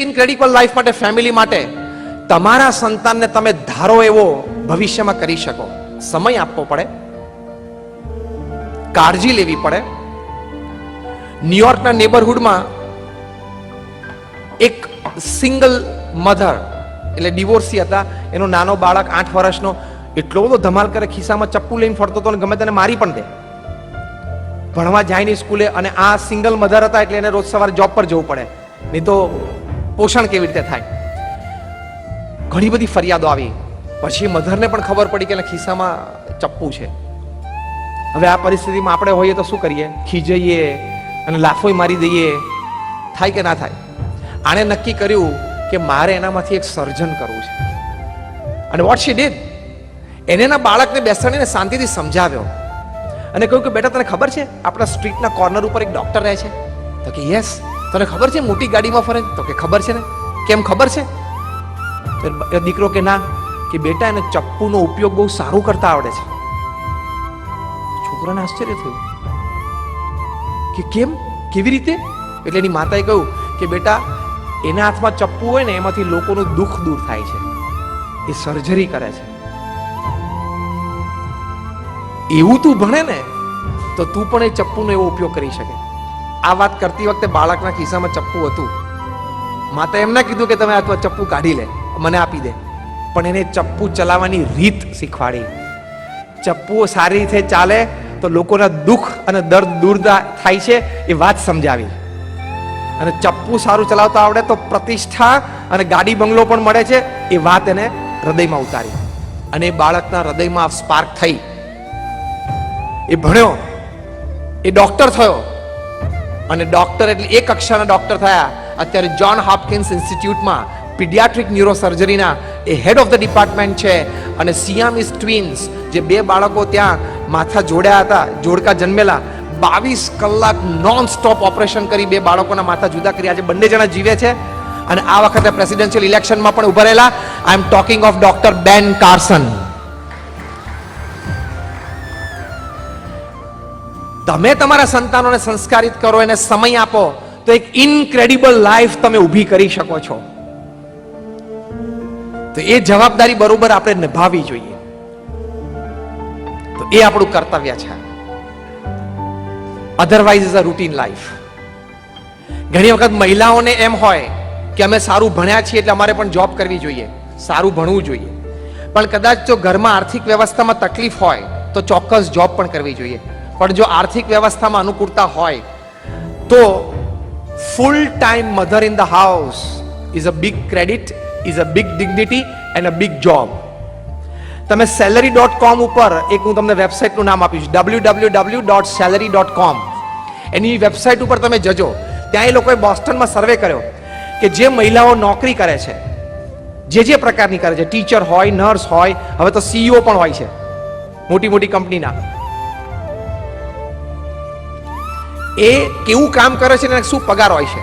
Incredible life માટે, family માટે તમારા સંતાનને તમે ધારો એવો ભવિષ્યમાં કરી શકો. સમય આપવો પડે, કાળજી લેવી પડે. ન્યુયોર્કના નેબરહુડમાં એક સિંગલ મધર, એટલે ડિવોર્સી હતા, એનો નાનો બાળક 8 વર્ષનો એટલો બધો ધમાલ કરે, ખિસ્સામાં ચપ્પુ લઈને ફરતો હતો અને ગમે તેને મારી પણ દે. ભણવા જાય નહીં સ્કૂલે, અને આ સિંગલ મધર હતા એટલે એને રોજ સવારે જોબ પર જવું પડે, નહીં તો પોષણ કેવી રીતે થાય. ઘણી બધી ફરિયાદો આવી. પછી મધરને પણ ખબર પડી કે ખિસ્સામાં ચપ્પુ છે. હવે આ પરિસ્થિતિમાં આપણે હોઈએ તો શું કરીએ? ખીજઈએ અને લાફોય મારી દઈએ. થાય કે ના થાય? આણે નક્કી કર્યું કે મારે એનામાંથી એક સર્જન કરવું છે. અને વોટ શી ડીડ, એને એના બાળકને બેસાડીને શાંતિથી સમજાવ્યો અને કહ્યું કે બેટા, તને ખબર છે આપણા સ્ટ્રીટના કોર્નર ઉપર એક ડોક્ટર રહે છે? તો કે યસ. તને ખબર છે મોટી ગાડીમાં ફરે? તો કે ખબર છે ને. કેમ ખબર છે? તો દીકરો કે ના, કે બેટા એને ચપ્પુનો ઉપયોગ બહુ સારું કરતા આવડે છે. છોકરાને આશ્ચર્ય થયું કે કેમ, કેવી રીતે? એટલે એની માતાએ કહ્યું કે બેટા, એના હાથમાં ચપ્પુ હોય ને એમાંથી લોકોનું દુઃખ દૂર થાય છે, એ સર્જરી કરે છે. એવું તું ભણે ને તો તું પણ એ ચપ્પુનો એવો ઉપયોગ કરી શકે. આ વાત કરતી વખતે બાળકના ખિસ્સામાં ચપ્પુ હતું. માતા એમ ના કીધું કે તમે આ ચપ્પુ કાઢી લે, મને આપી દે, પણ એને ચપ્પુ ચલાવવાની રીત શીખવાડી. ચપ્પુ સારી રીતે ચાલે તો લોકોના દુઃખ અને દર્દ દૂર થાય છે એ વાત સમજાવી. અને ચપ્પુ સારું ચલાવતા આવડે તો પ્રતિષ્ઠા અને ગાડી બંગલો પણ મળે છે એ વાત એને હૃદયમાં ઉતારી. અને એ બાળકના હૃદયમાં સ્પાર્ક થઈ. એ ભણ્યો, એ ડોક્ટર થયો, અને ડોક્ટર એટલે એક કક્ષાના ડોક્ટર થયા. અત્યારે જોન હોપકિન્સ ઇન્સ્ટિટ્યૂટમાં પીડિયાટ્રિક ન્યુરોસર્જરીના એ હેડ ઓફ ધ ડિપાર્ટમેન્ટ છે. અને સિયામીસ ટ્વિન્સ, જે 2 બાળકો ત્યાં માથા જોડ્યા હતા, જોડકા જન્મેલા, 22 કલાક નોન સ્ટોપ ઓપરેશન કરી 2 બાળકોના માથા જુદા કરી. આજે બંને જણા જીવે છે અને આ વખતે પ્રેસિડેન્શિયલ ઇલેક્શનમાં પણ ઉભા રહેલા. આઈ એમ ટોકિંગ ઓફ ડોક્ટર બેન કાર્સન. તમે તમારા સંતાનોને સંસ્કારિત કરો, એને સમય આપો, તો એક ઇનક્રેડિબલ લાઈફ તમે ઊભી કરી શકો છો. તો એ જવાબદારી બરોબર આપણે નિભાવવી જોઈએ. તો એ આપણું કર્તવ્ય છે. Otherwise is a routine life. ઘણી વખત મહિલાઓને એમ હોય કે અમે સારું ભણ્યા છીએ એટલે અમારે પણ જોબ કરવી જોઈએ, સારું ભણવું જોઈએ. પણ કદાચ જો ઘરમાં આર્થિક વ્યવસ્થામાં તકલીફ હોય તો ચોક્કસ જોબ પણ કરવી જોઈએ. પણ જો આર્થિક વ્યવસ્થામાં અનુકૂળતા હોય તો full time mother in the house is a big credit, is a big dignity and a big job. તમે salary.com ઉપર એક હું તમને વેબસાઇટનું નામ આપીશ, www.salary.com. એની વેબસાઇટ ઉપર તમે જજો. ત્યાં એ લોકોએ બોસ્ટનમાં સર્વે કર્યો કે જે મહિલાઓ નોકરી કરે છે, જે પ્રકારની કરે છે, ટીચર હોય, નર્સ હોય, હવે તો CEO પણ હોય છે મોટી મોટી કંપનીના, એ કેવું કામ કરે છે અને શું પગાર હોય છે.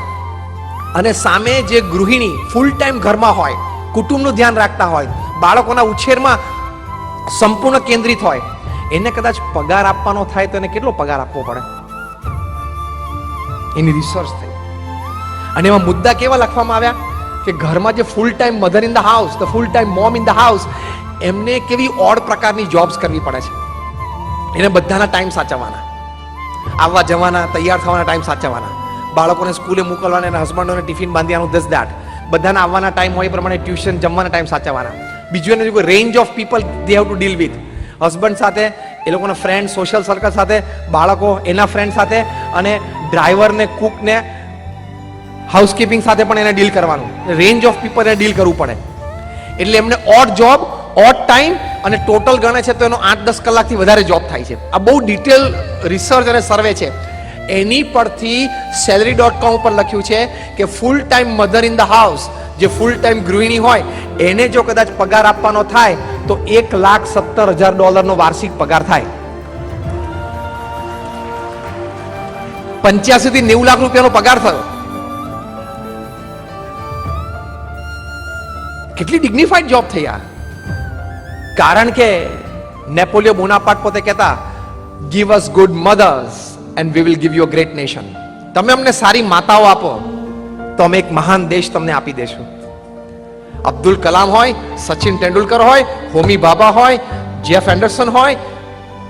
અને સામે જે ગૃહિણી ફૂલ ટાઈમ ઘરમાં હોય, કુટુંબનું ધ્યાન રાખતા હોય, બાળકોના ઉછેરમાં સંપૂર્ણ કેન્દ્રિત હોય, એને કદાચ પગાર આપવાનો થાય તો એને કેટલો પગાર આપવો પડે? એની રિસર્ચ થઈ અને એમાં મુદ્દા કેવા લખવામાં આવ્યા કે ઘરમાં જે full time mother in the house, the full time mom in the house, એમને કેવી ઓડ પ્રકારની જોબ્સ કરવી પડે છે. એને બધાના ટાઈમ સાચવવાના, આવવા જવાના, તૈયાર થવાના ટાઈમ સાચવવાના, બાળકોને સ્કૂલે મોકલવાના, એના હસબન્ડોને ટિફિન બાંધવાનું, ધસ દેટ, બધાના આવવાના ટાઈમ હોય એ પ્રમાણે ટ્યુશન, જમવાના ટાઈમ સાચવવાના. બીજું એને કોઈ range of people they have to deal with, husband સાથે, એ લોકોના ફ્રેન્ડ, સોશિયલ સર્કલ સાથે, બાળકો એના ફ્રેન્ડ સાથે, અને ડ્રાઈવરને, કુકને, હાઉસકીપિંગ સાથે પણ એને ડીલ કરવાનું. રેન્જ ઓફ પીપલ એને ડીલ કરવું પડે. એટલે એમને ઓડ જોબ, ઓડ ટાઈમ અને ટોટલ ગણે છે તો એનો 8-10 કલાકથી વધારે જોબ થાય છે. આ બહુ ડિટેલ રિસર્ચ અને સર્વે છે. એની પરથી salary.com ઉપર લખ્યું છે કે full time mother in the house, જે ફૂલ ટાઈમ ગૃહિણી હોય, એને જો કદાચ પગાર આપવાનો થાય તો $1,70,000 વાર્ષિક પગાર થાય. 85 થી 90 લાખ રૂપિયાનો પગાર થયો. કેટલી ડિગ્નિફાઈડ જોબ થઈ આ. કારણ કે નેપોલિયન બોનાપાર્ટ પોતે કહેતા, give us good mothers and we will give you a great nation. તમે અમને સારી માતાઓ આપો તો તો અમે એક મહાન દેશ તમને આપી દેશું. અબ્દુલ કલામ હોય, સચિન તેંડુલકર હોય, હોમી ભાભા હોય, જેફ એન્ડરસન હોય,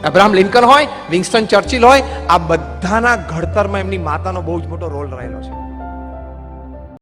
અબ્રાહમ લિંકન હોય, વિન્સ્ટન ચર્ચિલ હોય, આ બધાના ઘડતરમાં એમની માતાનો બહુ જ મોટો રોલ રહેલો છે.